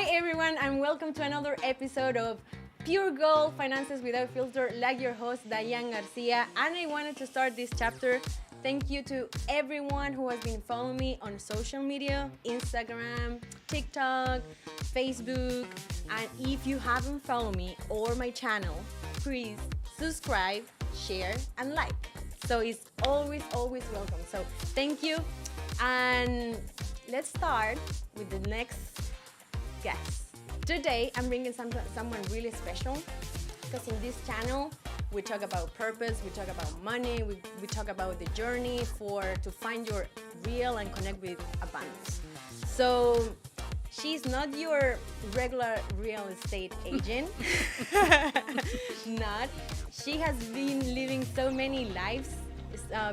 Hi everyone, and welcome to another episode of Pure Gold Finances Without Filter, like your host Diane Garcia. And I wanted to start this chapter. Thank you to everyone who has been following me on social media, Instagram, TikTok, Facebook. And if you haven't followed me or my channel, please subscribe, share, and like. So it's always welcome. So thank you. And let's start with the next guest. Today, I'm bringing someone really special because in this channel, we talk about purpose, we talk about money, we talk about the journey to find your real and connect with abundance. So she's not your regular real estate agent. Not. She has been living so many lives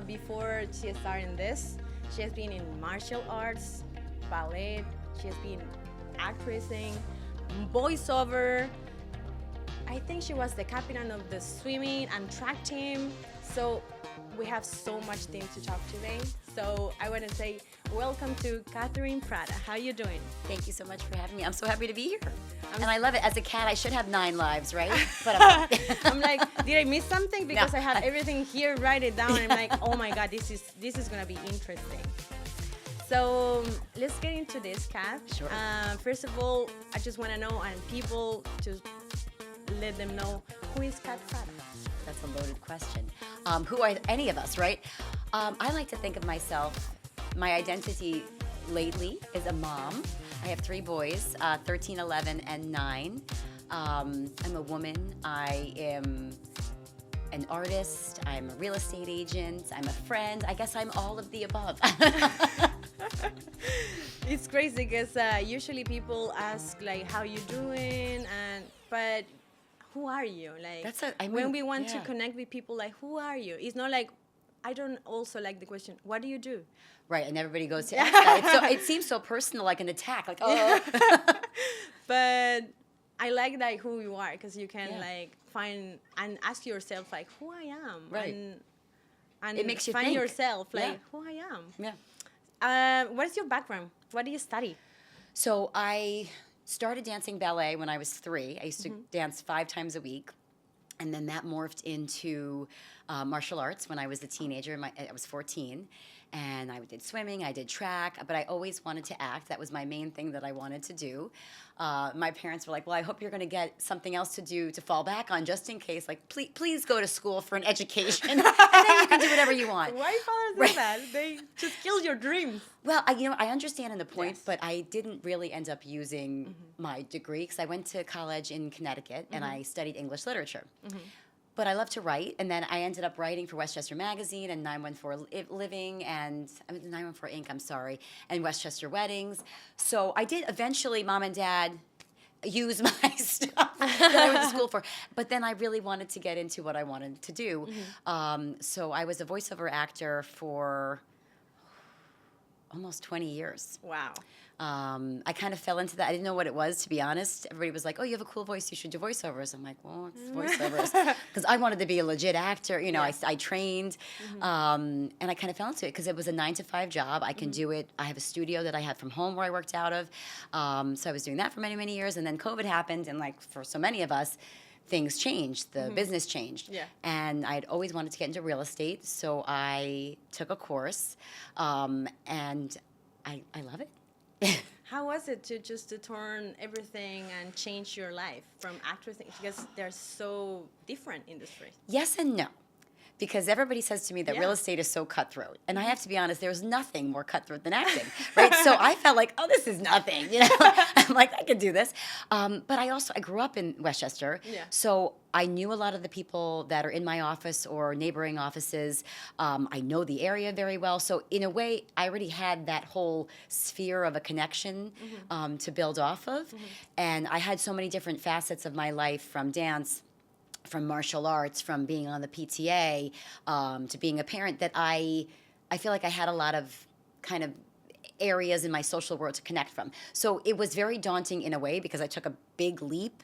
before she started this. She has been in martial arts, ballet, she has been actressing, voiceover. I think she was the captain of the swimming and track team. So we have so much things to talk today. So I want to say welcome to Catherine Prata. How you doing? Thank you so much for having me. I'm so happy to be here. And I love it. As a cat, I should have 9 lives, right? But I'm not. I'm like, did I miss something? Because I have everything here, write it down. And I'm like, oh my God, this is going to be interesting. So let's get into this, Kat. Sure. First of all, I just want to know, and people just let them know, who is Kat Prata? That's a loaded question. Who are any of us, right? I like to think of myself, my identity lately is a mom. I have 3 boys, 13, 11, and 9. I'm a woman. I am an artist. I'm a real estate agent. I'm a friend. I guess I'm all of the above. It's crazy because usually people ask like, how you doing? But who are you? Like, when we want to connect with people, like, who are you? It's not like, I don't also like the question, what do you do? Right, and everybody goes to ask that. It seems so personal, like an attack, like, oh. But I like who you are, because you can like find and ask yourself like, who I am. Right. And it makes you find think. yourself like, who I am. Yeah. What is your background? What do you study? So I started dancing ballet when I was 3. I used to dance 5 times a week. And then that morphed into martial arts when I was a teenager. I was 14. And I did swimming, I did track, but I always wanted to act. That was my main thing that I wanted to do. My parents were like, well, I hope you're going to get something else to do to fall back on just in case. Like, please go to school for an education, and then you can do whatever you want. Why fathers do that? They just kill your dreams. Well, I understand in the point, but I didn't really end up using my degree because I went to college in Connecticut and I studied English literature. But I love to write, and then I ended up writing for Westchester Magazine and 914 Living and 914 Inc. I'm sorry, and Westchester Weddings. So I did eventually, Mom and Dad use my stuff that I went to school for. But then I really wanted to get into what I wanted to do. So I was a voiceover actor for almost 20 years. Wow. I kind of fell into that. I didn't know what it was, to be honest. Everybody was like, oh, you have a cool voice. You should do voiceovers. I'm like, well, it's voiceovers. Because I wanted to be a legit actor. You know, I trained. And I kind of fell into it because it was a 9-to-5 job. I can do it. I have a studio that I had from home where I worked out of. So I was doing that for many, many years. And then COVID happened. And like for so many of us, things changed. The business changed. Yeah. And I'd always wanted to get into real estate. So I took a course. And I love it. How was it to turn everything and change your life from actress, because they're so different industries? Yes and no. Because everybody says to me that real estate is so cutthroat. And I have to be honest, there's nothing more cutthroat than acting, right? So I felt like, oh, this is nothing, you know? I'm like, I could do this. But I grew up in Westchester. Yeah. So I knew a lot of the people that are in my office or neighboring offices. I know the area very well. So in a way, I already had that whole sphere of a connection to build off of. And I had so many different facets of my life, from dance, from martial arts, from being on the PTA, to being a parent, that I feel like I had a lot of kind of areas in my social world to connect from. So it was very daunting in a way because I took a big leap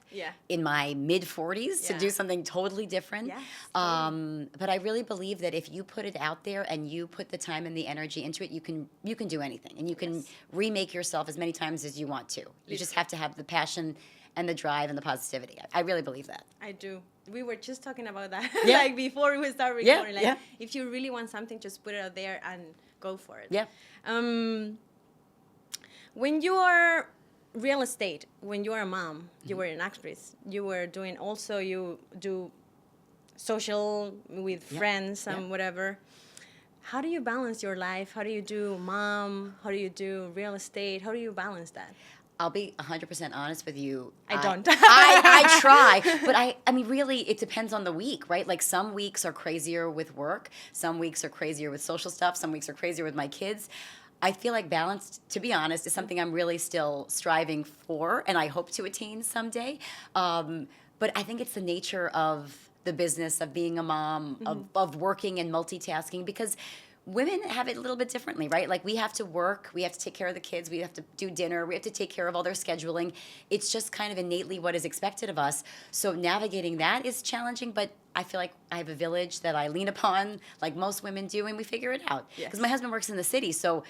in my mid 40s to do something totally different. Yes, totally. But I really believe that if you put it out there and you put the time and the energy into it, you can do anything, and you can remake yourself as many times as you want to. You just have to have the passion and the drive and the positivity. I really believe that. I do. We were just talking about that Yeah. before we start recording. Yeah. If you really want something, just put it out there and go for it. Yeah. When you are real estate, when you are a mom, you were an actress, you were doing also, you do social with friends and whatever. How do you balance your life? How do you do mom? How do you do real estate? How do you balance that? I'll be 100% honest with you. I don't. I try, but I mean, really, it depends on the week, right? Like some weeks are crazier with work, some weeks are crazier with social stuff, some weeks are crazier with my kids. I feel like balance, to be honest, is something I'm really still striving for, and I hope to attain someday. But I think it's the nature of the business of being a mom, of working and multitasking, because women have it a little bit differently, right? Like we have to work, we have to take care of the kids, we have to do dinner, we have to take care of all their scheduling. It's just kind of innately what is expected of us. So navigating that is challenging, but I feel like I have a village that I lean upon, like most women do, and we figure it out. Because my husband works in the city, so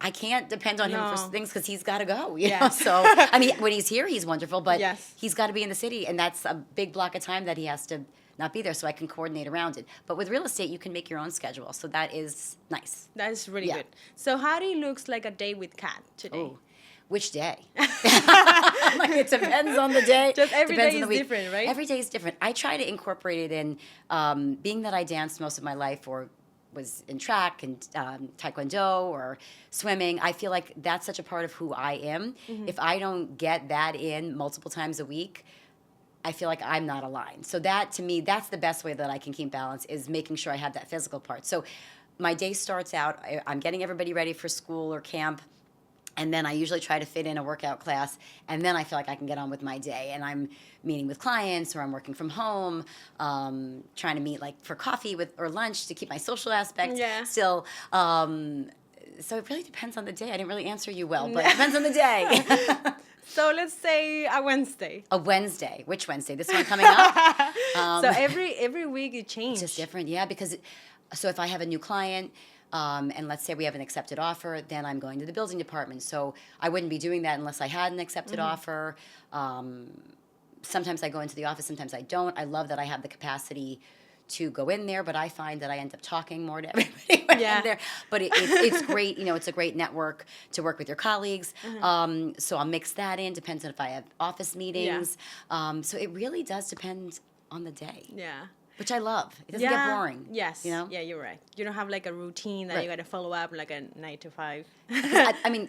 I can't depend on him for things because he's got to go. You know? So, I mean, when he's here, he's wonderful, but he's got to be in the city, and that's a big block of time that he has to not be there, so I can coordinate around it. But with real estate, you can make your own schedule, so that is nice. That is really good. So how do you look like a day with Kat today? Oh, which day? Like it depends on the day. Just every day is different, right? Every day is different. I try to incorporate it in, being that I danced most of my life or was in track and taekwondo or swimming, I feel like that's such a part of who I am. If I don't get that in multiple times a week, I feel like I'm not aligned. So that, to me, that's the best way that I can keep balance, is making sure I have that physical part. So my day starts out, I'm getting everybody ready for school or camp, and then I usually try to fit in a workout class, and then I feel like I can get on with my day. And I'm meeting with clients, or I'm working from home, trying to meet like for coffee or lunch to keep my social aspect still. So it really depends on the day. I didn't really answer you well, but it depends on the day. So let's say a Wednesday. A Wednesday. Which Wednesday? This one coming up? So every week it changes. It's just different, yeah. Because so if I have a new client, and let's say we have an accepted offer, then I'm going to the building department. So I wouldn't be doing that unless I had an accepted offer. Sometimes I go into the office, sometimes I don't. I love that I have the capacity to go in there, but I find that I end up talking more to everybody when I'm there. But it's great, it's a great network to work with your colleagues. So I'll mix that in, depends on if I have office meetings. So it really does depend on the day. Yeah. Which I love. It doesn't get boring. Yes. Yeah, you're right. You don't have like a routine that you got to follow up like a 9 to 5. I mean,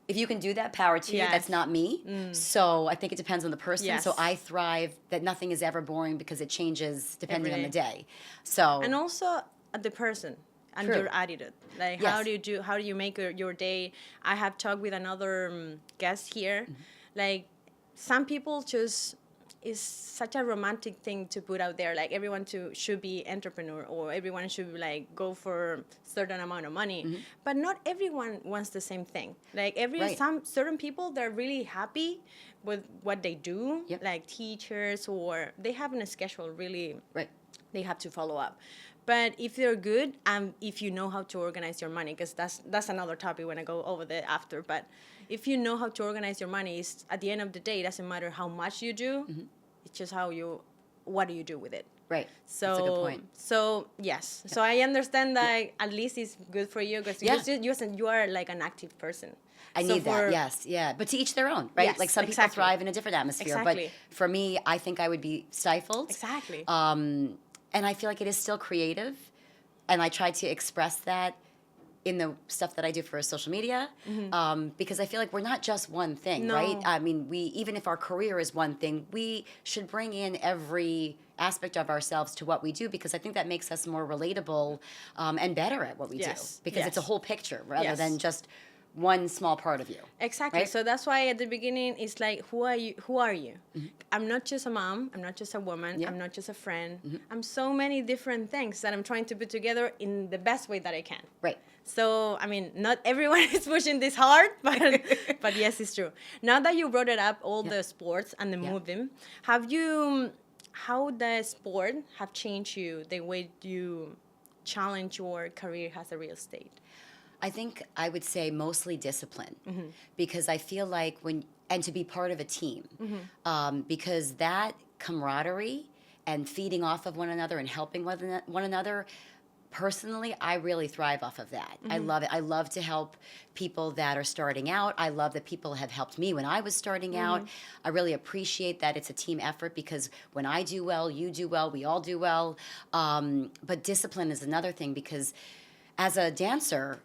if you can do that, power to you. That's not me. So I think it depends on the person. So I thrive that nothing is ever boring because it changes depending on the day. So and also the person and your attitude. Like how do you make your day? I have talked with another guest here. Like some people just is such a romantic thing to put out there. Like everyone should be entrepreneur, or everyone should like go for certain amount of money. But not everyone wants the same thing. Like some certain people, they're really happy with what they do, like teachers, or they have a schedule really they have to follow up. But if they're good, if you know how to organize your money, because that's another topic when I go over that after. But if you know how to organize your money, it's, at the end of the day, it doesn't matter how much you do. It's just what do you do with it? Right. So that's a good point. So yes. So I understand that at least it's good for you because you are like an active person. I need that, yes, yeah. But to each their own, right? Like some people thrive in a different atmosphere. But for me, I think I would be stifled. Exactly. And I feel like it is still creative. And I try to express that in the stuff that I do for social media, because I feel like we're not just one thing, right? I mean, even if our career is one thing, we should bring in every aspect of ourselves to what we do, because I think that makes us more relatable and better at what we do, because it's a whole picture rather than just one small part of you. Exactly. Right? So that's why at the beginning it's like, who are you? Who are you? I'm not just a mom. I'm not just a woman. Yeah. I'm not just a friend. I'm so many different things that I'm trying to put together in the best way that I can. Right. So, I mean, not everyone is pushing this hard, but yes, it's true. Now that you brought it up, all the sports and the moving, how the sport have changed you, the way you challenge your career as a real estate? I think I would say mostly discipline, because I feel like and to be part of a team, because that camaraderie and feeding off of one another and helping one another, personally, I really thrive off of that. I love it. I love to help people that are starting out. I love that people have helped me when I was starting out. I really appreciate that it's a team effort, because when I do well, you do well, we all do well. But discipline is another thing, because as a dancer,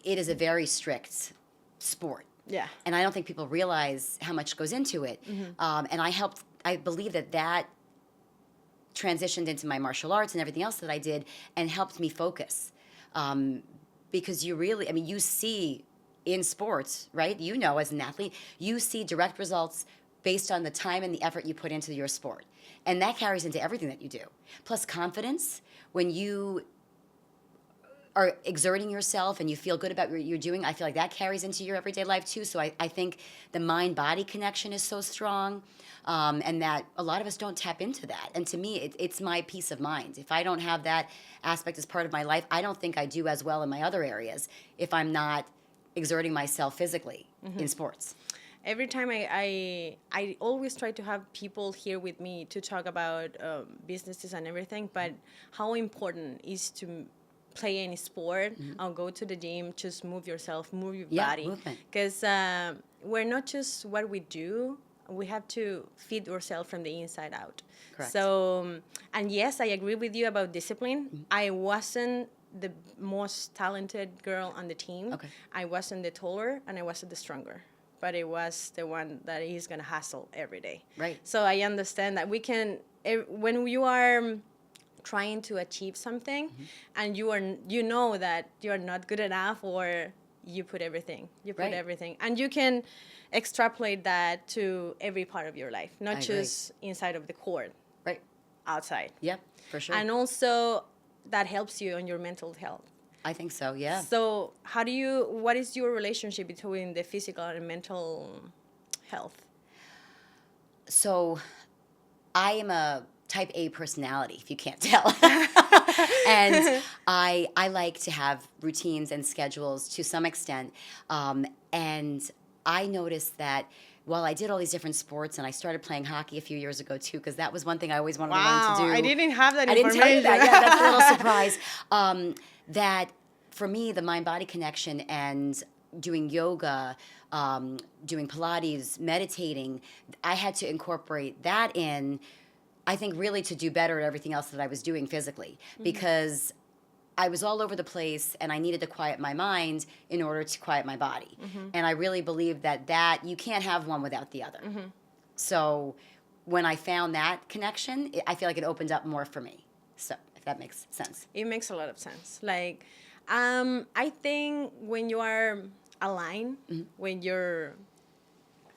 it is a very strict sport. Yeah. And I don't think people realize how much goes into it. And I believe that transitioned into my martial arts and everything else that I did, and helped me focus. Because you see in sports, right? You know, as an athlete, you see direct results based on the time and the effort you put into your sport. And that carries into everything that you do. Plus confidence, when you are exerting yourself and you feel good about what you're doing, I feel like that carries into your everyday life too. So I think the mind-body connection is so strong, and that a lot of us don't tap into that. And to me, it's my peace of mind. If I don't have that aspect as part of my life, I don't think I do as well in my other areas if I'm not exerting myself physically in sports. Every time I always try to have people here with me to talk about businesses and everything, but how important is to play any sport or go to the gym, just move yourself, move your body. Movement. Because we're not just what we do, we have to feed ourselves from the inside out. Correct. So, and yes, I agree with you about discipline. I wasn't the most talented girl on the team. Okay. I wasn't the taller and I wasn't the stronger, but it was the one that is going to hustle every day. Right. So I understand that we can, when you are trying to achieve something and you know that you're not good enough, or you put everything and you can extrapolate that to every part of your life, not just inside of the court, right, outside. Yeah, for sure. And also that helps you on your mental health. I think so, yeah. So what is your relationship between the physical and mental health? So I am a type A personality, if you can't tell. And I like to have routines and schedules to some extent. And I noticed that while I did all these different sports, and I started playing hockey a few years ago too, because that was one thing I always wanted to learn to do. I didn't have that I information. didn't tell you that. Yeah, that's a little surprise. That for me, the mind-body connection and doing yoga, doing Pilates, meditating, I had to incorporate that in, I think, really to do better at everything else that I was doing physically, because I was all over the place and I needed to quiet my mind in order to quiet my body. And I really believe that you can't have one without the other. So when I found that connection, I feel like it opened up more for me. So if that makes sense. It makes a lot of sense. Like, I think when you are aligned, when you're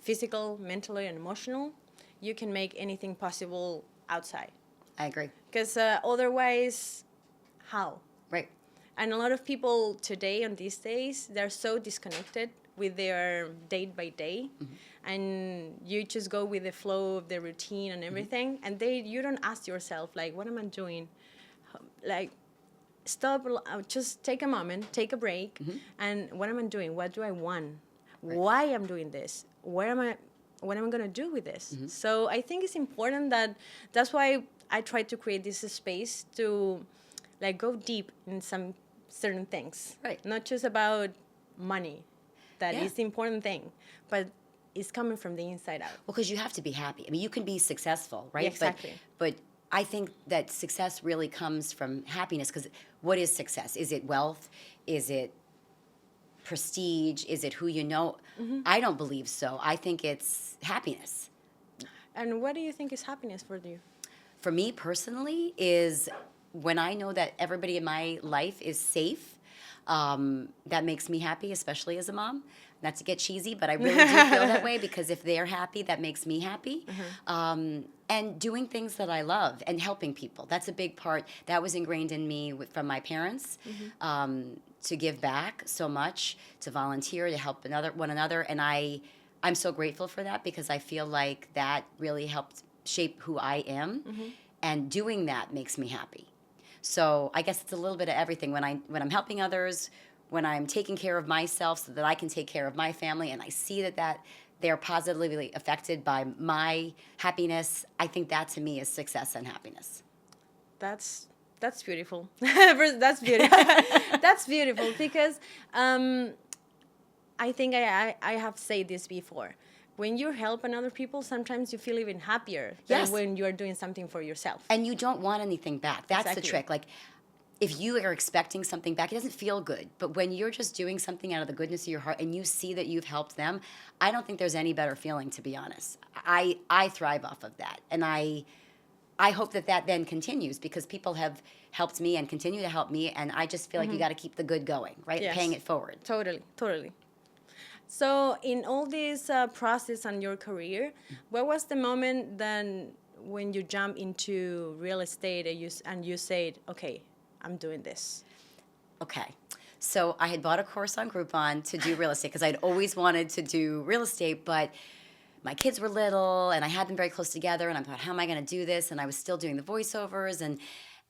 physical, mentally, and emotional, you can make anything possible outside. I agree. Because otherwise, how? Right. And a lot of people today, on these days, they're so disconnected with their day by day, and you just go with the flow of the routine and everything, and you don't ask yourself, like, what am I doing? Like, stop, just take a moment, take a break, and what am I doing? What do I want? Right. Why I'm doing this? What am I going to do with this? So I think it's important that's why I try to create this space to, like, go deep in some certain things. Right. Not just about money. That is the important thing, but it's coming from the inside out. Well, because you have to be happy. I mean, you can be successful, right? Yeah, exactly. But I think that success really comes from happiness, because what is success? Is it wealth? Is it prestige? Is it who you know? I don't believe so. I think it's happiness. And what do you think is happiness for you? For me personally, is when I know that everybody in my life is safe, That makes me happy, especially as a mom. Not to get cheesy, but I really do feel that way, because if they're happy, that makes me happy. And doing things that I love and helping people. That's a big part. That was ingrained in me from my parents, to give back so much, to volunteer, to help one another. And I'm so grateful for that, because I feel like that really helped shape who I am. And doing that makes me happy. So I guess it's a little bit of everything. When I'm helping others, when I'm taking care of myself so that I can take care of my family, and I see that they're positively affected by my happiness, I think that to me is success and happiness. That's beautiful. That's beautiful. That's beautiful, because I think I have said this before. When you help other people, sometimes you feel even happier than when you are doing something for yourself. And you don't want anything back. That's Exactly. the trick. Like, if you are expecting something back, it doesn't feel good. But when you're just doing something out of the goodness of your heart and you see that you've helped them, I don't think there's any better feeling, to be honest. I thrive off of that. And I hope that then continues, because people have helped me and continue to help me. And I just feel like you got to keep the good going, right? Yes. Paying it forward. Totally. So in all this process on your career, what was the moment then when you jump into real estate and you said, okay, I'm doing this? Okay. So I had bought a course on Groupon to do real estate, because I'd always wanted to do real estate, but my kids were little and I had them very close together, and I thought, how am I going to do this? And I was still doing the voiceovers,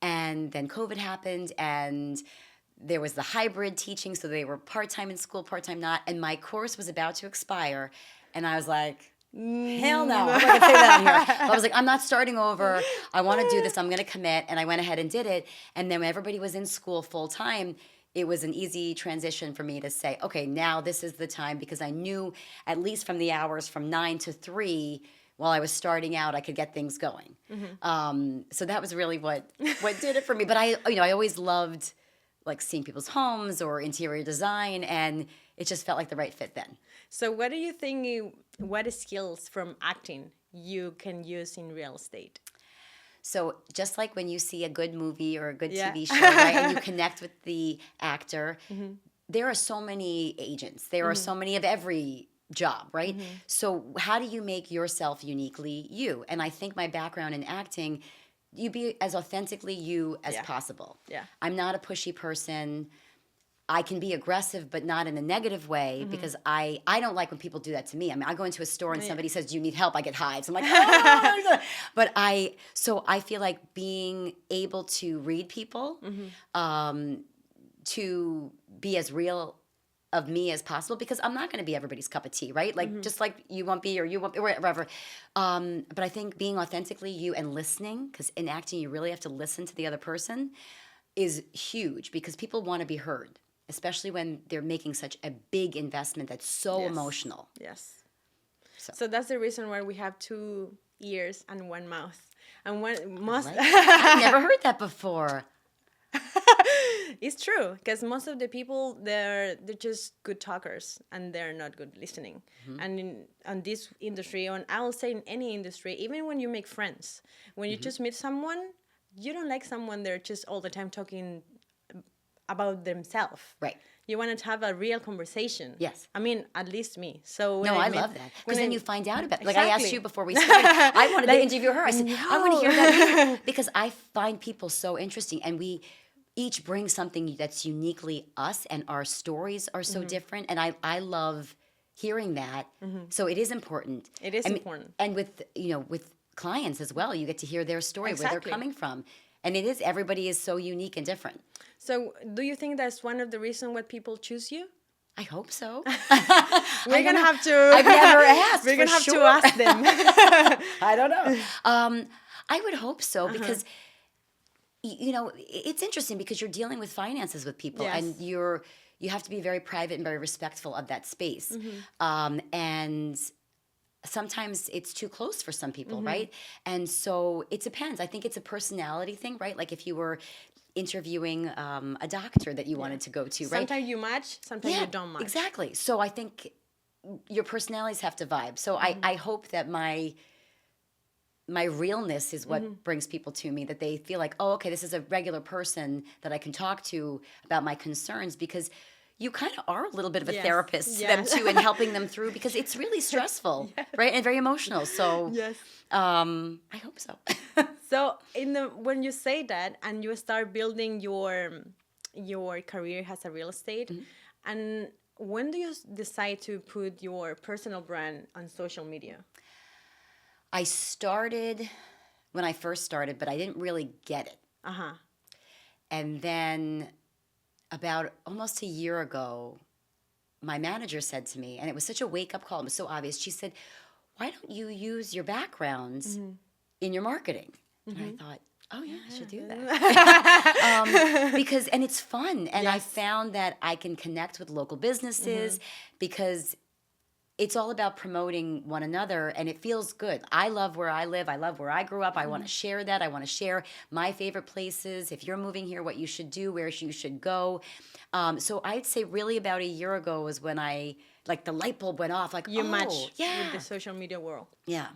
and then COVID happened, and there was the hybrid teaching, so they were part-time in school, part-time not, and my course was about to expire, and I was like, hell no, I'm not going to say that on here. But I was like, I'm not starting over. I want to do this. I'm going to commit. And I went ahead and did it. And then when everybody was in school full-time, it was an easy transition for me to say, okay, now this is the time, because I knew at least from the hours from 9 to 3, while I was starting out, I could get things going. So that was really what did it for me. But I always loved like seeing people's homes or interior design, and it just felt like the right fit then. So what do you think, what skills from acting you can use in real estate? So just like when you see a good movie or a good TV show, right, and you connect with the actor, there are so many agents. There are so many of every job, right? So how do you make yourself uniquely you? And I think my background in acting, you be as authentically you as possible. I'm not a pushy person. I can be aggressive, but not in a negative way, because I don't like when people do that to me. I mean, I go into a store and somebody says, do you need help? I get hives. I'm like, oh. But I feel like being able to read people, to be as real of me as possible, because I'm not going to be everybody's cup of tea, right? Like, just like you won't be, or you won't be, whatever. But I think being authentically you and listening, because in acting, you really have to listen to the other person, is huge, because people want to be heard, especially when they're making such a big investment that's so emotional. Yes. So that's the reason why we have 2 ears and 1 mouth. And I've never heard that before. It's true, because most of the people, they're just good talkers and they're not good listening. And on this industry, I will say in any industry, even when you make friends, when you just meet someone, you don't like someone they're just all the time talking about themselves. Right. You want to have a real conversation. Yes. I mean, at least me. So I love that. Because then you find out about it. Like Exactly. I asked you before we started, I wanted to interview her. I said, I want to hear that. Because I find people so interesting. And we each bring something that's uniquely us, and our stories are so different. And I love hearing that. So it is important. It is important. And with clients as well, you get to hear their story, where they're coming from. And everybody is so unique and different. So do you think that's one of the reasons why people choose you? I hope so. We're going to have to... I've never asked. We're going to have to ask them. I don't know. I would hope so, because, it's interesting, because you're dealing with finances with people, and you have to be very private and very respectful of that space. And sometimes it's too close for some people, right? And so it depends. I think it's a personality thing, right? Like if you were interviewing a doctor that you wanted to go to, right? Sometimes you match, sometimes you don't match. Exactly. So I think your personalities have to vibe. So I hope that my my realness is what brings people to me, that they feel like, oh, okay, this is a regular person that I can talk to about my concerns, because you kind of are a little bit of a therapist to them too, and helping them through, because it's really stressful, right? And very emotional. So I hope so. So when you say that and you start building your career as a real estate, and when do you decide to put your personal brand on social media? I started when I first started, but I didn't really get it. And then about almost a year ago, my manager said to me, and it was such a wake-up call, it was so obvious. She said, why don't you use your backgrounds in your marketing? And I thought, oh yeah, I should do that. Because, and it's fun. And I found that I can connect with local businesses because it's all about promoting one another, and it feels good. I love where I live. I love where I grew up. I want to share that. I want to share my favorite places. If you're moving here, what you should do, where you should go. So I'd say really about a year ago was when the light bulb went off. Like, you match with the social media world. Yeah.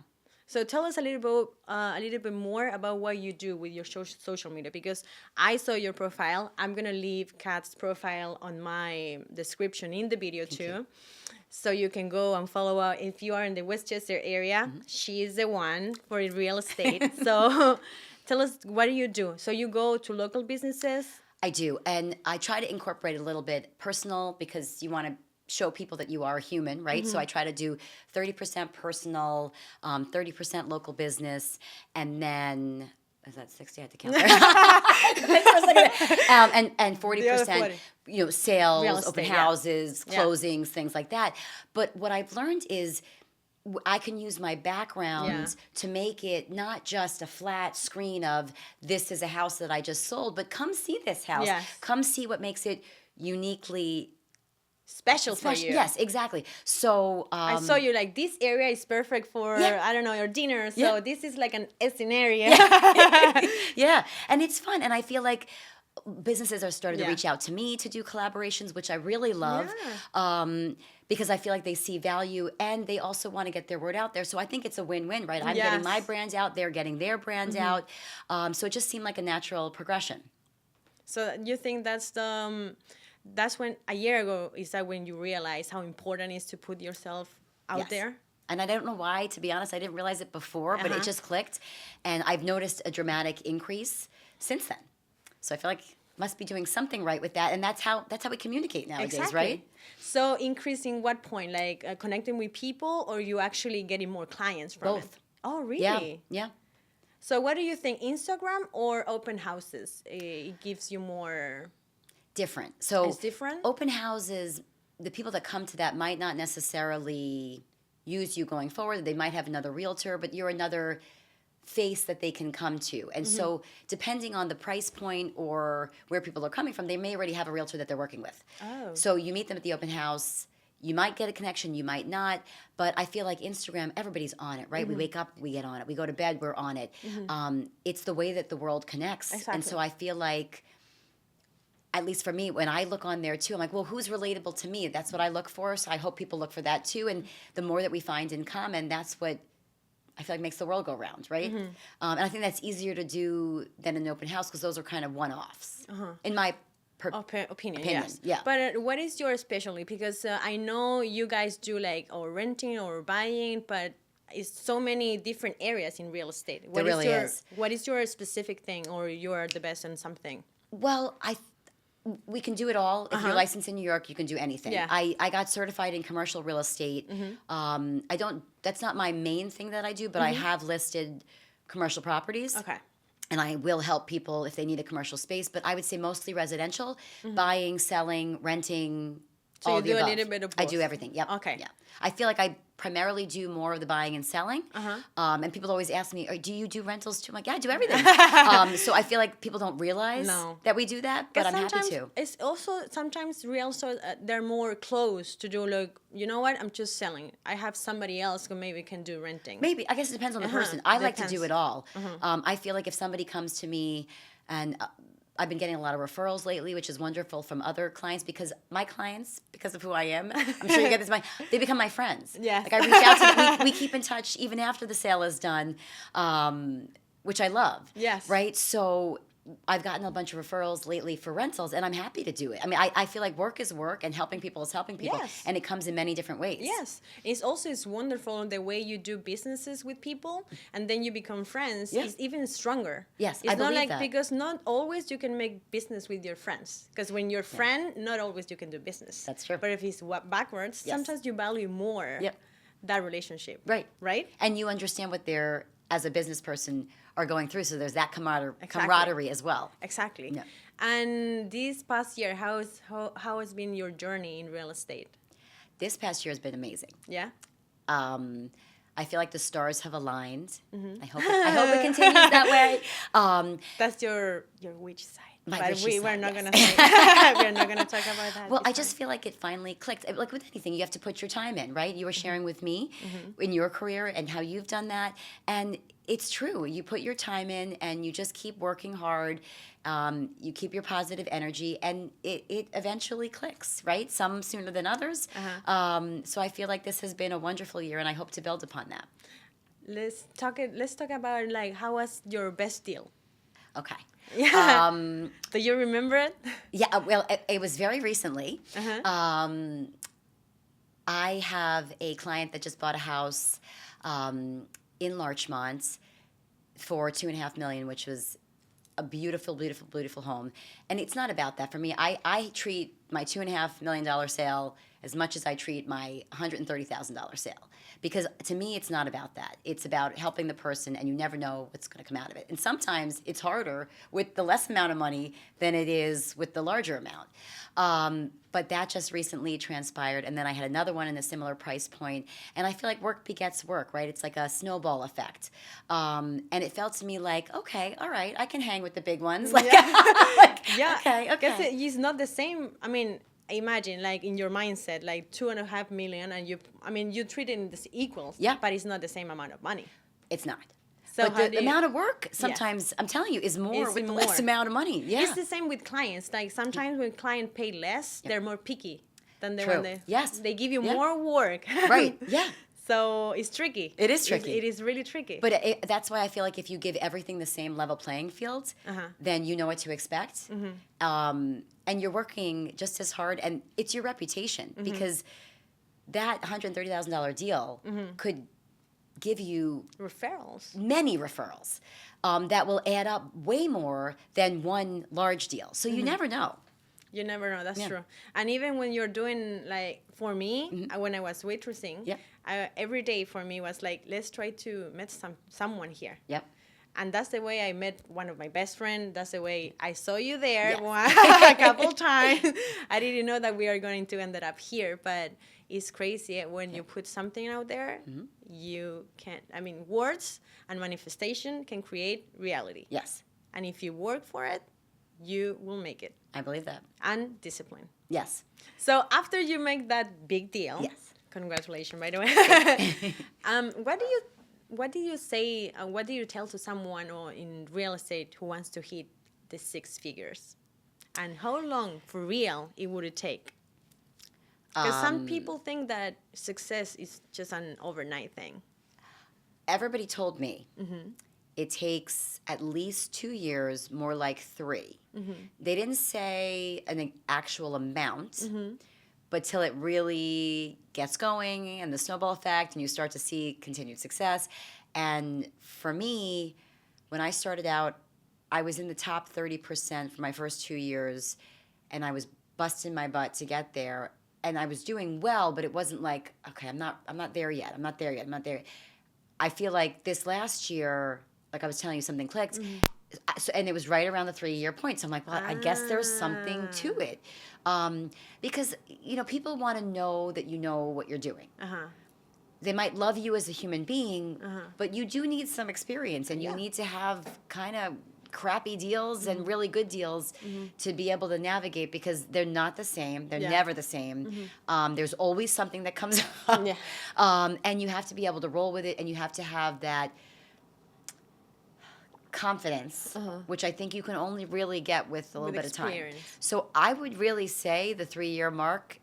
So tell us a little bit more about what you do with your social media, because I saw your profile. I'm gonna leave Kat's profile on my description in the video too, so you can go and follow her. If you are in the Westchester area, she is the one for real estate. So tell us, what do you do? So you go to local businesses? I do, and I try to incorporate a little bit personal, because you want to show people that you are a human, right? So I try to do 30% personal, 30% local business, and then, is that 60? I have to count there. And 40%, sales, open houses, closings, things like that. But what I've learned is I can use my background to make it not just a flat screen of this is a house that I just sold, but come see this house. Come see what makes it uniquely special for you. Yes, exactly. So I saw you like, this area is perfect for I don't know, your dinner. So this is like an scenario. Yeah, and it's fun, and I feel like businesses are starting to reach out to me to do collaborations, which I really love, because I feel like they see value and they also want to get their word out there. So I think it's a win-win, right? I'm getting my brand out, they're getting their brand out. So it just seemed like a natural progression. So you think that's when, a year ago, is that when you realized how important it is to put yourself out there? And I don't know why, to be honest. I didn't realize it before, but it just clicked. And I've noticed a dramatic increase since then. So I feel like must be doing something right with that. And that's how we communicate nowadays, right? So increasing what point? Like connecting with people, or you actually getting more clients from it? Both. Oh, really? Yeah. So what do you think, Instagram or open houses? It gives you more... Different. So it's different? Open houses, the people that come to that might not necessarily use you going forward. They might have another realtor, but you're another face that they can come to. And so depending on the price point or where people are coming from, they may already have a realtor that they're working with. Oh. So you meet them at the open house. You might get a connection, you might not. But I feel like Instagram, everybody's on it, right? We wake up, we get on it. We go to bed, we're on it. It's the way that the world connects. Exactly. And so I feel like, at least for me, when I look on there too, I'm like, well, who's relatable to me? That's what I look for. So I hope people look for that too. And the more that we find in common, that's what I feel like makes the world go round, right? And I think that's easier to do than an open house, because those are kind of one-offs, in my opinion. Yes. Yeah. But what is your specialty? Because I know you guys do like or renting or buying, but it's so many different areas in real estate. There really is. What is your specific thing, or you're the best in something? Well, we can do it all. If you're licensed in New York, you can do anything. Yeah. I got certified in commercial real estate. That's not my main thing that I do, but I have listed commercial properties. Okay. And I will help people if they need a commercial space, but I would say mostly residential, buying, selling, renting, so all you of do the above. a little bit of both. I do everything, yep. Okay. Yeah. I feel like I primarily do more of the buying and selling. And people always ask me, do you do rentals too? I'm like, yeah, I do everything. So I feel like people don't realize that we do that, but I'm happy to. It's also sometimes realtors, they're more close to do like, you know what, I'm just selling. I have somebody else who maybe can do renting. Maybe. I guess it depends on the person. I like to do it all. I feel like if somebody comes to me and I've been getting a lot of referrals lately, which is wonderful from other clients because my clients, because of who I am, I'm sure you get this, they become my friends. Yes. Like I reach out to them. We keep in touch even after the sale is done, which I love. Yes. Right? So I've gotten a bunch of referrals lately for rentals, and I'm happy to do it. I mean, I feel like work is work, and helping people is helping people, Yes. and it comes in many different ways. Yes, it's wonderful the way you do businesses with people, and then you become friends. Yeah. It's even stronger. Yes, it's I not believe like that. because not always you can make business with your friends. Because when you're friend, not always you can do business. That's true. But if it's backwards, Yes. sometimes you value more Yep. that relationship. Right. Right. And you understand what they're, as a business person, are going through. So there's that Exactly. camaraderie as well. Exactly. Yeah. And this past year, how has been your journey in real estate? This past year has been amazing. Yeah. I feel like the stars have aligned. I hope it continues that way. That's your witch side. My But witchy we're side, not yes. gonna say, we're not gonna talk about that. Well, It's I just feel like it finally clicked. Like with anything, you have to put your time in, right? You were sharing with me in your career and how you've done that. And it's true. You put your time in and you just keep working hard. You keep your positive energy and it eventually clicks, right? Some sooner than others. So I feel like this has been a wonderful year and I hope to build upon that. Let's talk about like how was your best deal? Okay. Yeah. Do you remember it? Yeah, well, it was very recently. Uh-huh. I have a client that just bought a house in Larchmont for $2.5 million, which was a beautiful, beautiful, beautiful home. And it's not about that for me. I treat my $2.5 million sale as much as I treat my $130,000 sale. Because to me, it's not about that. It's about helping the person, and you never know what's going to come out of it. And sometimes it's harder with the less amount of money than it is with the larger amount. But that just recently transpired, and then I had another one in a similar price point. And I feel like work begets work, right? It's like a snowball effect. And it felt to me like, okay, all right, I can hang with the big ones. Like, Yeah. okay. Because it's not the same. I mean, imagine like in your mindset, like 2.5 million, and you treat it as equals. Yeah. But it's not the same amount of money. It's not. So But the amount of work sometimes, I'm telling you, is more It's with the more. less amount of money. Yeah. It's the same with clients. Like sometimes when clients pay less, they're more picky than the True. one they Yes. they give you Yeah. more work. Right. Yeah. So it's tricky. It is tricky. It is really tricky. But that's why I feel like if you give everything the same level playing field, then you know what to expect. And you're working just as hard. And it's your reputation because that $130,000 deal could give you referrals. many referrals that will add up way more than one large deal. So you never know. You never know. That's Yeah. true. And even when you're doing, like, for me, when I was waitressing, Yep. Every day for me was like, let's try to meet someone here. Yep. And that's the way I met one of my best friends. That's the way I saw you there Yes. a couple times. I didn't know that we are going to end up here, but it's crazy when you put something out there, you can't, words and manifestation can create reality. Yes. And if you work for it, you will make it. I believe that. And discipline. Yes. So after you make that big deal, Yes. congratulations, by the way. What do you say? What do you tell to someone or in real estate who wants to hit the 6 figures? And how long, for real, it would take? Because some people think that success is just an overnight thing. Everybody told me it takes at least 2 years, more like 3. They didn't say an actual amount, but till it really gets going and the snowball effect and you start to see continued success. And for me, when I started out, I was in the top 30% for my first 2 years, and I was busting my butt to get there. And I was doing well, but it wasn't like, okay, I'm not there yet. I'm not there yet. I'm not there. I feel like this last year, like I was telling you, something clicked. So, and it was right around the 3-year point. So I'm like, well, I guess there's something to it. Because, people want to know that you know what you're doing. They might love you as a human being, but you do need some experience, and you need to have kind of crappy deals and really good deals to be able to navigate, because they're not the same. They're never the same. There's always something that comes up. And you have to be able to roll with it, and you have to have that confidence, which I think you can only really get with a little bit experience. of time. So I would really say the 3-year mark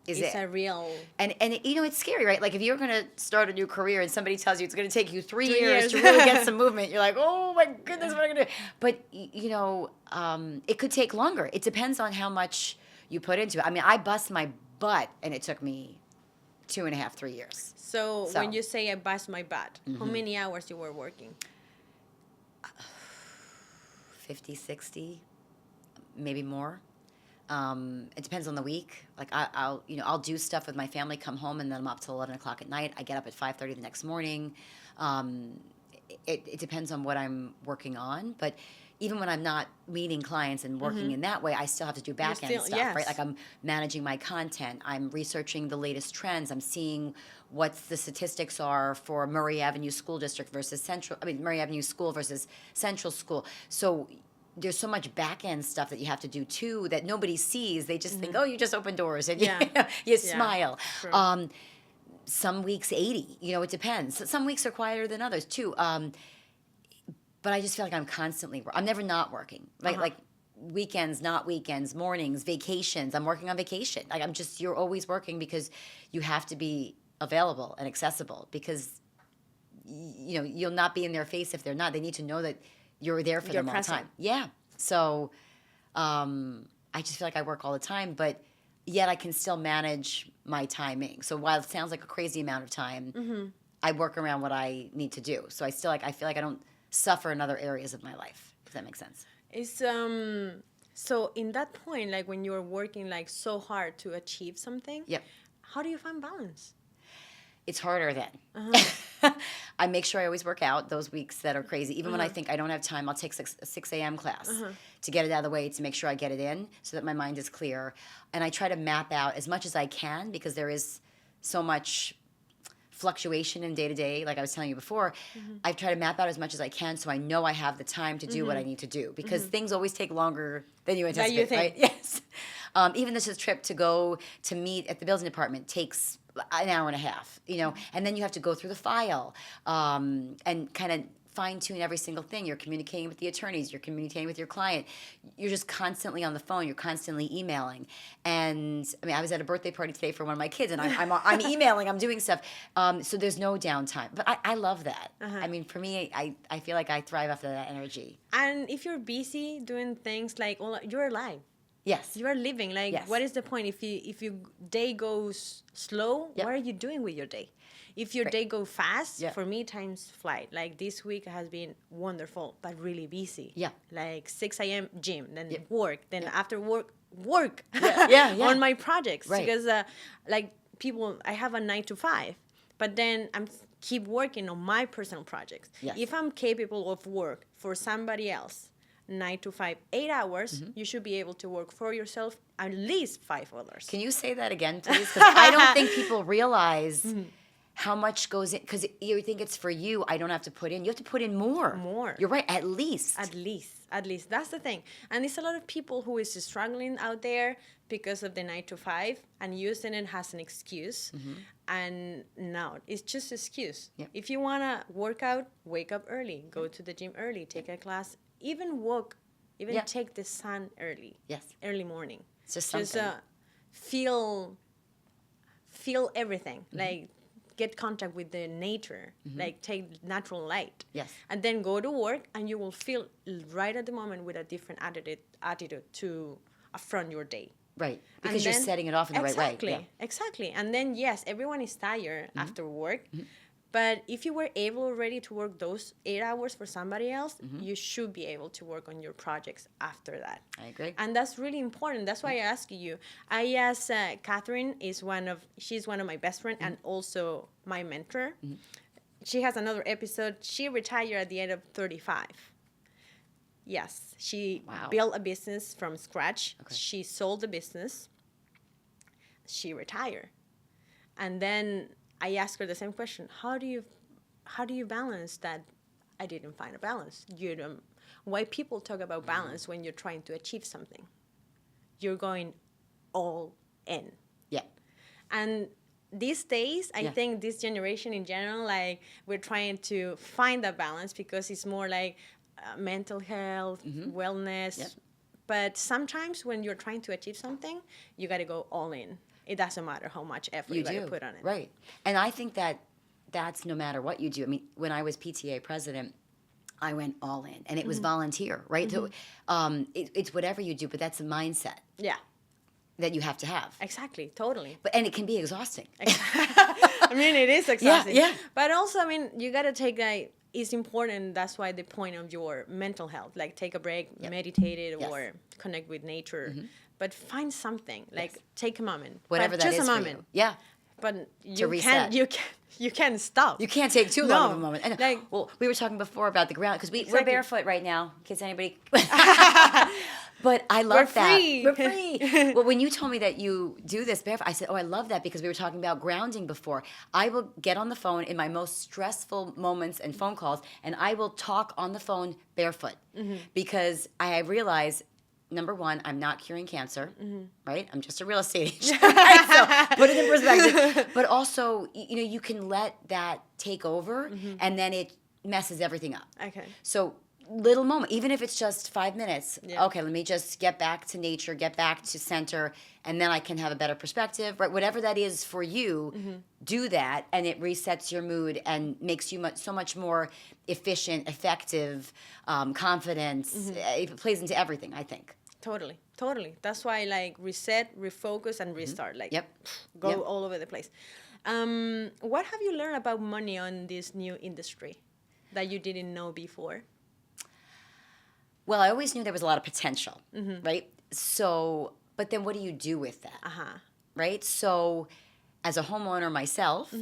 is it's it. a real... And it's scary, right? Like if you're going to start a new career and somebody tells you it's going to take you 3 years to really get some movement, you're like, oh my goodness, what am I going to do? But, it could take longer. It depends on how much you put into it. I mean, I bust my butt and it took me 2.5, 3 years. So when you say I bust my butt, how many hours you were working? 50, 60, maybe more. It depends on the week. Like I'll do stuff with my family, come home, and then I'm up till 11 o'clock at night. I get up at 5:30 the next morning. It depends on what I'm working on, but even when I'm not meeting clients and working in that way, I still have to do back end stuff, right? Like I'm managing my content, I'm researching the latest trends, I'm seeing what the statistics are for Murray Avenue School District versus Murray Avenue School versus Central School. So there's so much back end stuff that you have to do too that nobody sees. They just think, oh, you just open doors and you smile. True. Some weeks 80, it depends. Some weeks are quieter than others too. But I just feel like I'm constantly, I'm never not working. Like weekends, not weekends, mornings, vacations. I'm working on vacation. Like you're always working because you have to be available and accessible because, you'll not be in their face if they're not. They need to know that you're there for them all the time. Yeah. So I just feel like I work all the time, but yet I can still manage my timing. So while it sounds like a crazy amount of time, I work around what I need to do. So I feel like I don't suffer in other areas of my life, if that makes sense. It's so in that point, like when you're working like so hard to achieve something, how do you find balance? It's harder then. I make sure I always work out those weeks that are crazy. Even when I think I don't have time, I'll take a 6 a.m. class to get it out of the way, to make sure I get it in so that my mind is clear. And I try to map out as much as I can because there is so much fluctuation in day-to-day, like I was telling you before. I try to map out as much as I can so I know I have the time to do what I need to do because things always take longer than you anticipate, you think. right? Yes. Even this trip to go to meet at the building department takes an hour and a half, and then you have to go through the file and kind of fine-tune every single thing. You're communicating with the attorneys. You're communicating with your client. You're just constantly on the phone. You're constantly emailing. And, I was at a birthday party today for one of my kids, and I'm emailing. I'm doing stuff. So there's no downtime. But I love that. For me, I feel like I thrive after that energy. And if you're busy doing things like, you're alive. Yes. You are living. Like, what is the point? If your day goes slow, what are you doing with your day? If your day go fast, for me, time's flight. Like this week has been wonderful, but really busy. Yeah. Like 6 a.m. gym, then work, then after work on my projects. Right. Because I have a 9 to 5, but then I'm keep working on my personal projects. Yes. If I'm capable of work for somebody else, 9 to 5, 8 hours, you should be able to work for yourself at least 5 others. Can you say that again, please? Because I don't think people realize how much goes in. Because you think it's for you, I don't have to put in. You have to put in more. More. You're right, at least. At least. That's the thing. And there's a lot of people who is struggling out there because of the 9 to 5 and using it as an excuse. And no, it's just an excuse. Yep. If you want to work out, wake up early. Go to the gym early. Take a class. Even walk, take the sun early. Yes. Early morning. It's just something. Just feel everything. Like get contact with the nature. Like take natural light. Yes. And then go to work and you will feel right at the moment with a different attitude to affront your day. Right. Because you're setting it off in the right way. Yeah. Exactly. And then, yes, everyone is tired after work. But if you were able already to work those 8 hours for somebody else, you should be able to work on your projects after that. I agree. And that's really important. That's why I ask you. I asked Catherine, she's one of my best friends and also my mentor. She has another episode. She retired at the age of 35. Yes, she built a business from scratch. Okay. She sold the business. She retired. And then I asked her the same question. How do you balance that? I didn't find a balance. Why people talk about balance when you're trying to achieve something? You're going all in. Yeah. And these days, I think this generation in general, like we're trying to find that balance because it's more like mental health, wellness. Yep. But sometimes when you're trying to achieve something, you got to go all in. It doesn't matter how much effort you got to put on it. Right. And I think that that's no matter what you do. I mean, when I was PTA president, I went all in, and it was volunteer, right? So it's whatever you do, but that's a mindset. Yeah. That you have to have. Exactly, totally. And it can be exhausting. I mean, it is exhausting. Yeah. But also, I mean, you got to take that. It's important. That's why the point of your mental health, like take a break, meditate it, or connect with nature. But find something, like take a moment. Whatever that is just a moment. For you. Yeah. But you can't stop. You can't take too long of a moment. And, like, well, we were talking before about the ground because we're barefoot right now. In case anybody. But I love that. We're free. Well, when you told me that you do this barefoot, I said, "Oh, I love that," because we were talking about grounding before. I will get on the phone in my most stressful moments and phone calls, and I will talk on the phone barefoot because I realize. Number one, I'm not curing cancer, right? I'm just a real estate agent. Right? So put it in perspective. But also, you can let that take over, and then it messes everything up. Okay. So little moment, even if it's just 5 minutes. Yeah. Okay, let me just get back to nature, get back to center, and then I can have a better perspective. Right? Whatever that is for you, do that, and it resets your mood and makes you so much more efficient, effective, confident. It plays into everything, I think. Totally. That's why, like, reset, refocus, and restart. Like, go all over the place. What have you learned about money on this new industry that you didn't know before? Well, I always knew there was a lot of potential, right? So, but then what do you do with that, right? So, as a homeowner myself,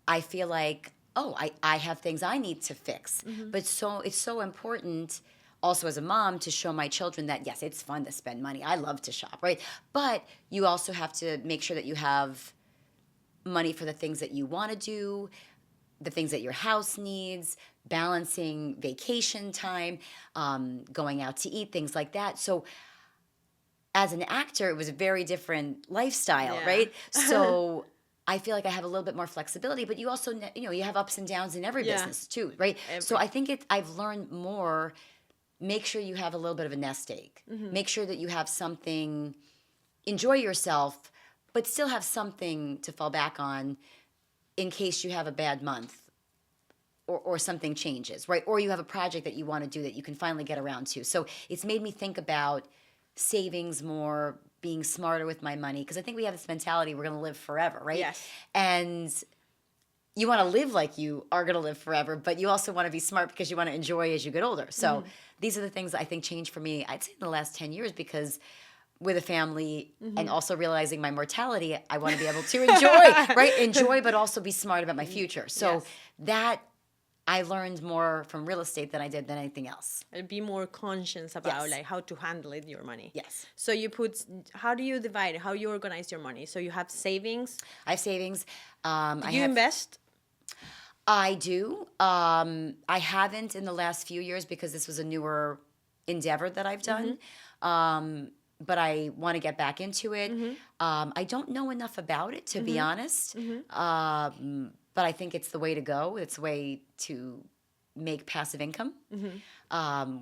I feel like, I have things I need to fix. But it's so important also as a mom to show my children that, yes, it's fun to spend money. I love to shop, right? But you also have to make sure that you have money for the things that you want to do, the things that your house needs, balancing vacation time, going out to eat, things like that. So as an actor, it was a very different lifestyle, right? So I feel like I have a little bit more flexibility, but you also, you have ups and downs in every business too, right? So I think I've learned more. Make sure you have a little bit of a nest egg. Make sure that you have something, enjoy yourself, but still have something to fall back on in case you have a bad month or something changes, right? Or you have a project that you want to do that you can finally get around to. So it's made me think about savings more, being smarter with my money, because I think we have this mentality we're going to live forever, right? Yes. And you want to live like you are going to live forever, but you also want to be smart because you want to enjoy as you get older. So these are the things that I think changed for me, I'd say in the last 10 years, because with a family and also realizing my mortality, I want to be able to enjoy, right? Enjoy, but also be smart about my future. So that I learned more from real estate than I did than anything else. And be more conscious about like how to handle your money. Yes. So how do you divide it? How you organize your money? So you have savings? I have savings. Do you invest? I do. I haven't in the last few years because this was a newer endeavor that I've done. But I want to get back into it. I don't know enough about it, to be honest. But I think it's the way to go. It's the way to make passive income,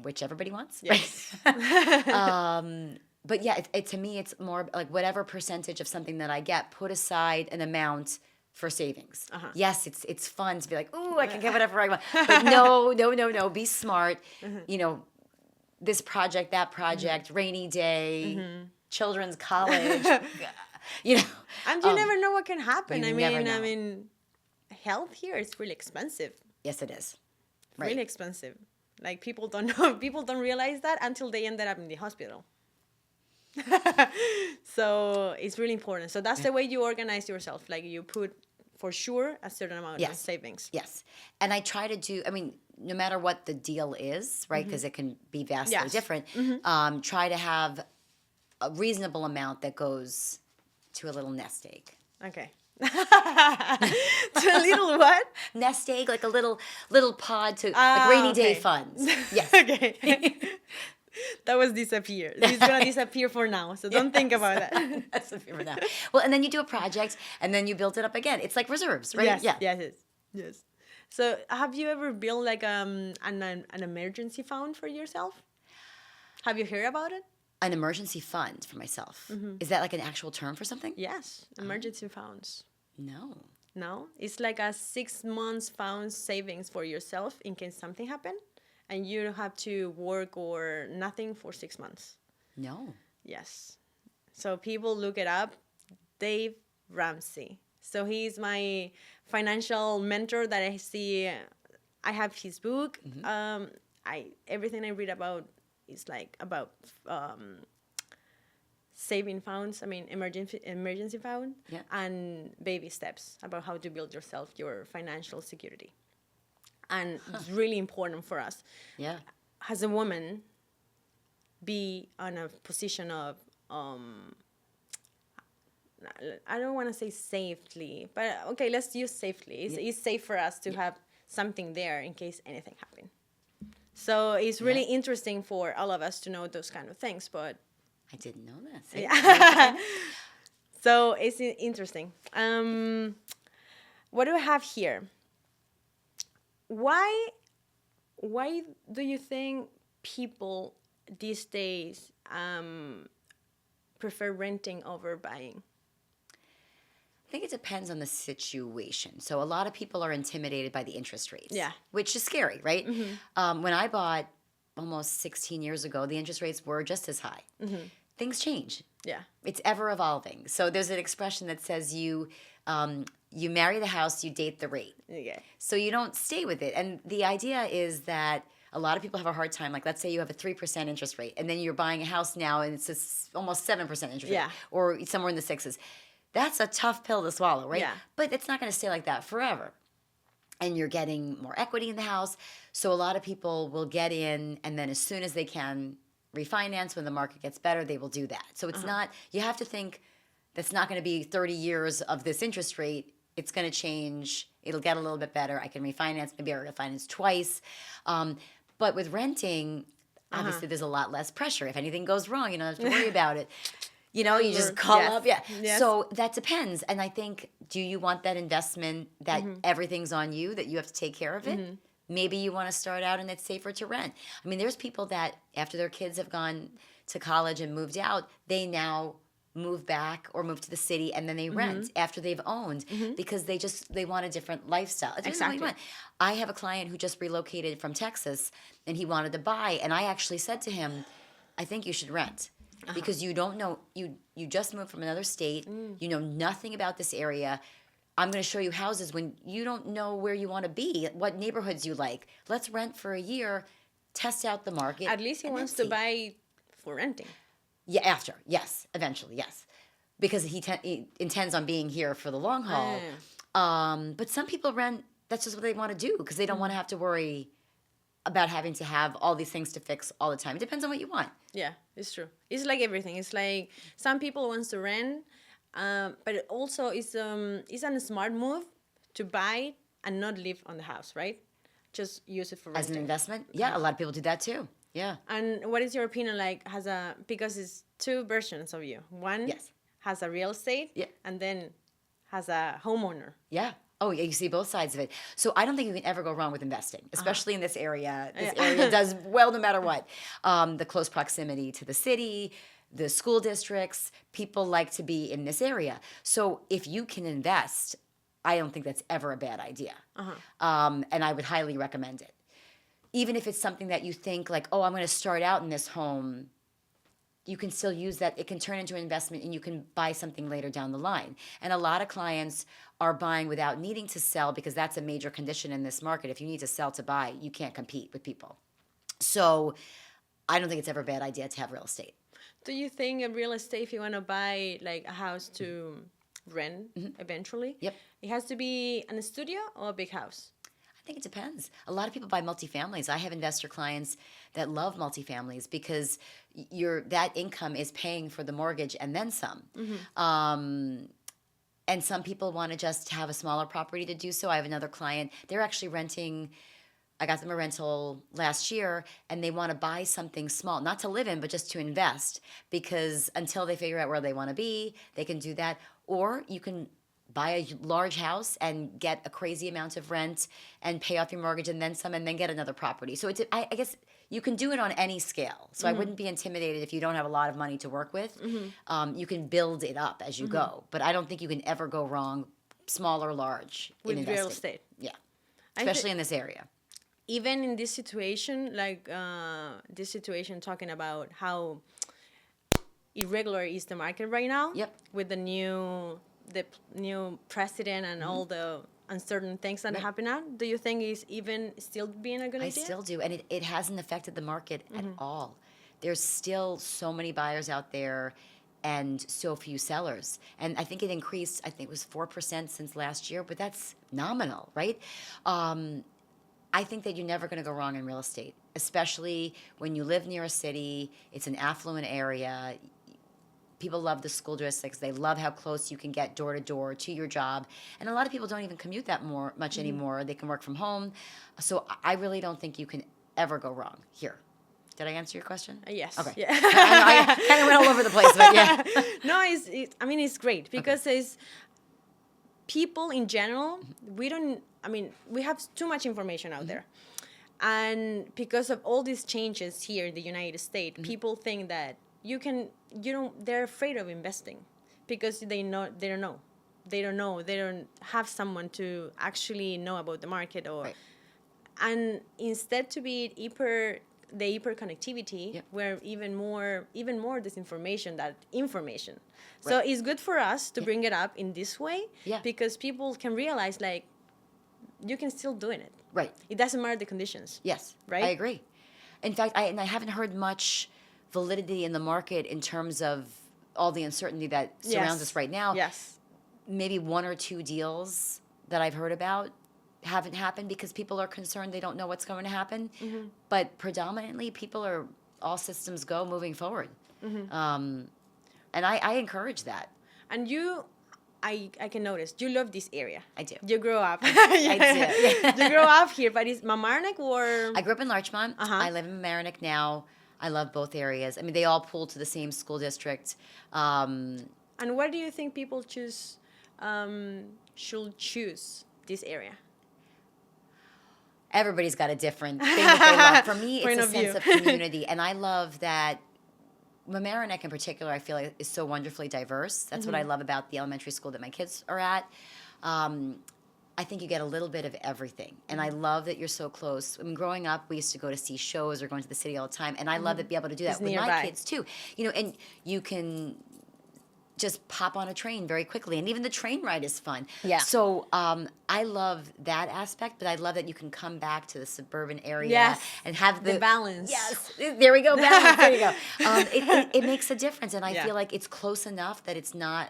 which everybody wants. Yes. But yeah, to me, it's more like whatever percentage of something that I get, put aside an amount for savings. Yes, it's fun to be like, ooh, I can get whatever I want. But no. Be smart. This project, that project, rainy day, children's college. And you never know what can happen. I mean, health here is really expensive. Yes, it is. Right. Really expensive. Like people don't know. People don't realize that until they ended up in the hospital. So it's really important. So that's the way you organize yourself. Like you put, for sure, a certain amount of savings. Yes. And I try to do, no matter what the deal is, right, because it can be vastly different, try to have a reasonable amount that goes to a little nest egg. Okay. To a little what? Nest egg, like a little pod to like rainy day funds. Yes. Okay. That was disappear. It's gonna disappear for now, so don't think about that. That's the fear now. Well, and then you do a project, and then you build it up again. It's like reserves, right? Yes, Yeah. yes. So, have you ever built like an emergency fund for yourself? Have you heard about it? An emergency fund for myself. Is that like an actual term for something? Yes, emergency funds. No. No, it's like a 6 months fund savings for yourself in case something happen, and you don't have to work or nothing for 6 months. No. Yes. So people look it up. Dave Ramsey. So he's my financial mentor that I see. I have his book. Everything I read about is like about saving funds. I mean, emergency fund, and baby steps about how to build yourself your financial security. And it's really important for us. Yeah. As a woman, be on a position of I don't want to say safely, but okay, let's use safely. It's safe for us to have something there in case anything happens. So it's really interesting for all of us to know those kind of things, but I didn't know that. yeah. So it's interesting. What do I have here? Why do you think people these days prefer renting over buying? I think it depends on the situation. So a lot of people are intimidated by the interest rates. Yeah. Which is scary, right? When I bought almost 16 years ago, the interest rates were just as high. Things change. Yeah. It's ever evolving. So there's an expression that says you marry the house, you date the rate. Okay. So you don't stay with it. And the idea is that a lot of people have a hard time. Like, let's say you have a 3% interest rate, and then you're buying a house now, and it's almost 7% interest rate, or somewhere in the sixes. That's a tough pill to swallow, right? Yeah. But it's not going to stay like that forever. And you're getting more equity in the house. So a lot of people will get in, and then as soon as they can refinance when the market gets better, they will do that. So it's not, you have to think that's not going to be 30 years of this interest rate. It's going to change. It'll get a little bit better. I can refinance. Maybe I refinance twice. But with renting, obviously there's a lot less pressure. If anything goes wrong, you don't have to worry about it. You know, you just call up. Yeah. Yes. So that depends. And I think, do you want that investment that everything's on you, that you have to take care of it? Maybe you want to start out and it's safer to rent. I mean, there's people that after their kids have gone to college and moved out, they now move back or move to the city and then they rent after they've owned because they want a different lifestyle. It's exactly what you want. I have a client who just relocated from Texas and he wanted to buy, and I actually said to him, I think you should rent. Because you don't know, you just moved from another state, you know nothing about this area. I'm going to show you houses when you don't know where you want to be, what neighborhoods you like. Let's rent for a year, test out the market. At least he wants to buy for renting. Yeah, eventually, yes. Because he intends on being here for the long haul. But some people rent, that's just what they want to do because they don't want to have to worry about having to have all these things to fix all the time. It depends on what you want. Yeah, it's true. It's like everything. It's like some people wants to rent, but it also it's a smart move to buy and not live on the house, right? Just use it for renting. As an investment? Yeah, a lot of people do that too. Yeah. And what is your opinion like because it's two versions of you. One has a real estate and then has a homeowner. Yeah. Oh, yeah, you see both sides of it. So I don't think you can ever go wrong with investing, especially in this area. This area does well no matter what. The close proximity to the city, the school districts, people like to be in this area. So if you can invest, I don't think that's ever a bad idea. And I would highly recommend it. Even if it's something that you think like, oh, I'm going to start out in this home, you can still use that. It can turn into an investment and you can buy something later down the line. And a lot of clients are buying without needing to sell because that's a major condition in this market. If you need to sell to buy, you can't compete with people. So I don't think it's ever a bad idea to have real estate. Do you think in real estate, if you want to buy like a house to rent eventually, it has to be a studio or a big house? I think it depends. A lot of people buy multifamilies. I have investor clients that love multifamilies because that income is paying for the mortgage and then some. And some people want to just have a smaller property to do so. I have another client. They're actually renting I got them a rental last year, and they want to buy something small, not to live in, but just to invest, because until they figure out where they want to be, they can do that. Or you can buy a large house and get a crazy amount of rent and pay off your mortgage and then some, and then get another property. So I guess you can do it on any scale. So I wouldn't be intimidated if you don't have a lot of money to work with. You can build it up as you go. But I don't think you can ever go wrong, small or large, with in real investing. estate. Yeah, especially in this area. Even in this situation, like this situation talking about how irregular is the market right now. Yep. With the new president and all the uncertain things that happen now. Do you think is even still being a good idea? I still do, and it hasn't affected the market at all. There's still so many buyers out there and so few sellers. And I think it increased, I think it was 4% since last year, but that's nominal, right? I think that you're never going to go wrong in real estate, especially when you live near a city. It's an affluent area. People love the school districts. They love how close you can get door to door to your job. And a lot of people don't even commute that much anymore. They can work from home. So I really don't think you can ever go wrong here. Did I answer your question? Yes. Okay. Yeah. I kind of went all over the place, but yeah. No, it's great because it's people in general, we have too much information out there. And because of all these changes here in the United States, people think that they're afraid of investing because they don't know. They don't have someone to actually know about the market and instead to be the hyper connectivity where even more disinformation than information. So it's good for us to bring it up in this way because people can realize like you can still do it. Right. It doesn't matter the conditions. Yes. Right. I agree. In fact, I haven't heard much validity in the market in terms of all the uncertainty that surrounds us right now. Yes. Maybe one or two deals that I've heard about haven't happened because people are concerned they don't know what's going to happen. But predominantly, people are all systems go moving forward. And I encourage that. And I can notice you love this area. I do. You grew up. I do. You grew up here, but is Mamaroneck or? I grew up in Larchmont. I live in Mamaroneck now. I love both areas. I mean, they all pool to the same school district. And why do you think people should choose this area? Everybody's got a different thing that they love. For me, it's a sense of community. And I love that Mamaroneck in particular, I feel like is so wonderfully diverse. That's what I love about the elementary school that my kids are at. I think you get a little bit of everything. And I love that you're so close. I mean, growing up, we used to go to see shows or going to the city all the time. And I love to be able to do that with my kids, too. You know, and you can just pop on a train very quickly. And even the train ride is fun. Yeah. So I love that aspect, but I love that you can come back to the suburban area and have the balance. Yes. There we go. Balance. There you go. It makes a difference. And I feel like it's close enough that it's not.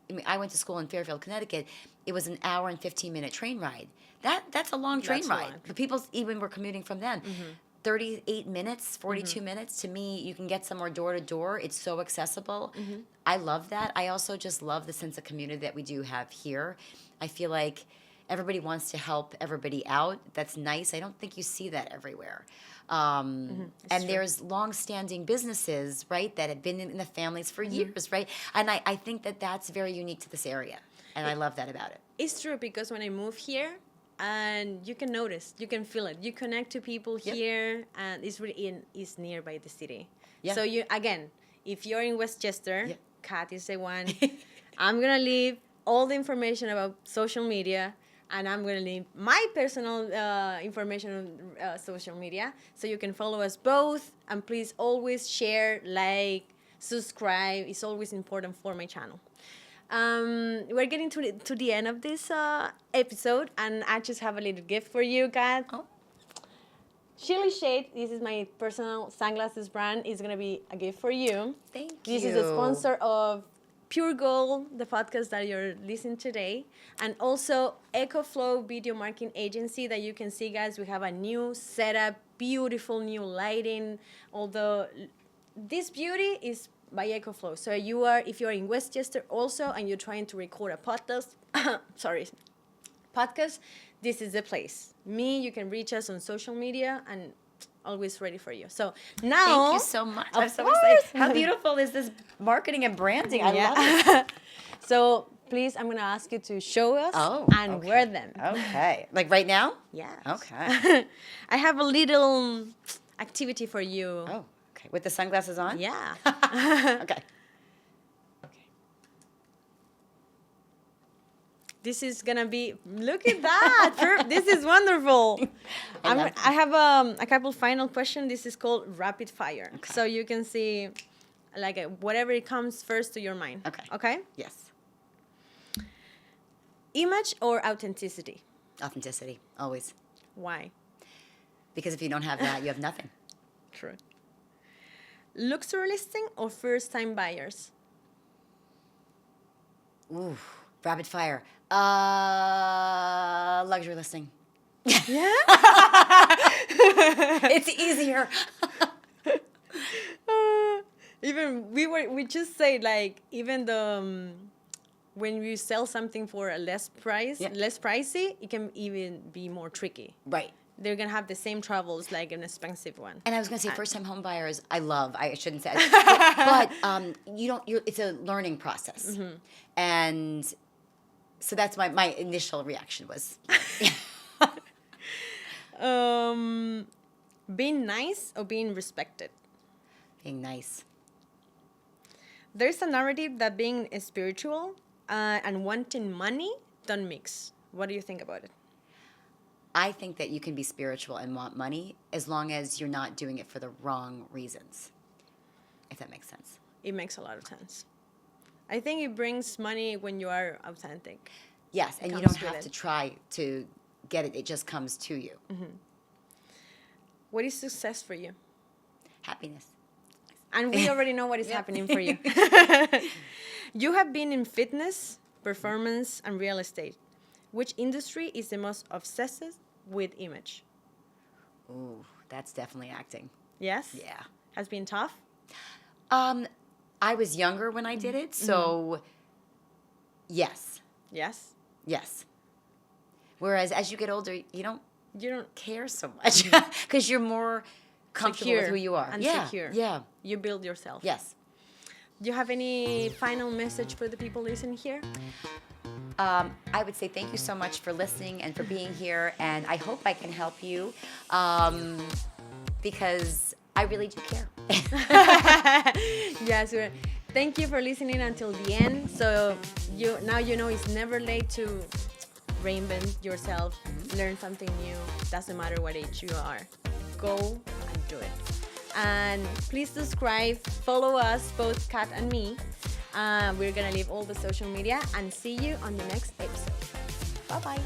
I mean, I went to school in Fairfield, Connecticut. It was an hour and 15-minute train ride. That's a long train ride. The people even were commuting from then. 38 minutes, 42 minutes. To me, you can get somewhere door to door. It's so accessible. I love that. I also just love the sense of community that we do have here. I feel like everybody wants to help everybody out. That's nice. I don't think you see that everywhere. And there's long-standing businesses, right, that have been in the families for years, right? And I think that that's very unique to this area. And I love that about it. It's true because when I moved here, and you can notice, you can feel it. You connect to people here, and it's really it's nearby the city. So if you're in Westchester, Kat is the one. I'm gonna leave all the information about social media, and I'm gonna leave my personal information on social media, so you can follow us both. And please always share, like, subscribe. It's always important for my channel. We're getting to the end of this episode, and I just have a little gift for you, Kat. Chili Shade, this is my personal sunglasses brand, is going to be a gift for you. Thank you. This is a sponsor of Pure Gold, the podcast that you're listening today, and also EcoFlow Video Marketing Agency that you can see, guys. We have a new setup, beautiful new lighting, although this beauty is by EcoFlow. So if you're in Westchester also and you're trying to record a podcast, this is the place. Me, you can reach us on social media and always ready for you. So now, Thank you so much. I'm so course. excited. How beautiful is this marketing and branding? I love it. So please, I'm gonna ask you to show us and wear them. Okay. Like right now? Yeah. Okay. I have a little activity for you. Oh, okay. With the sunglasses on? Yeah. Okay. This is gonna be. Look at that! This is wonderful. I have a couple final questions. This is called rapid fire. Okay. So you can see, like whatever it comes first to your mind. Okay. Okay. Yes. Image or authenticity? Authenticity, always. Why? Because if you don't have that, you have nothing. True. Luxury listing or first-time buyers? Ooh, rapid fire. Luxury listing. Yeah. It's easier. Even we just say like even the when you sell something for a less pricey, it can even be more tricky. Right. They're gonna have the same troubles like an expensive one. And I was gonna say first-time home buyers. I shouldn't say, but it's a learning process, and so that's my initial reaction was. Being nice or being respected? Being nice. There's a narrative that being spiritual and wanting money don't mix. What do you think about it? I think that you can be spiritual and want money as long as you're not doing it for the wrong reasons, if that makes sense. It makes a lot of sense. I think it brings money when you are authentic. Yes, and you don't have to try to get it. It just comes to you. What is success for you? Happiness. And we already know what is happening for you. You have been in fitness, performance, and real estate. Which industry is the most obsessed with image? Ooh, that's definitely acting. Yes? Yeah. Has been tough? I was younger when I did it, so yes. Yes? Yes. Whereas as you get older, you don't care so much Mm-hmm. because you're more comfortable with who you are. And secure. Yeah. You build yourself. Yes. Do you have any final message for the people listening here? I would say thank you so much for listening and for being here, and I hope I can help you because I really do care. Yes. Thank you for listening until the end. So now you know it's never late to reinvent yourself, learn something new. Doesn't matter what age you are. Go and do it. And please subscribe, follow us, both Kat and me. We're gonna leave all the social media and see you on the next episode. Bye-bye.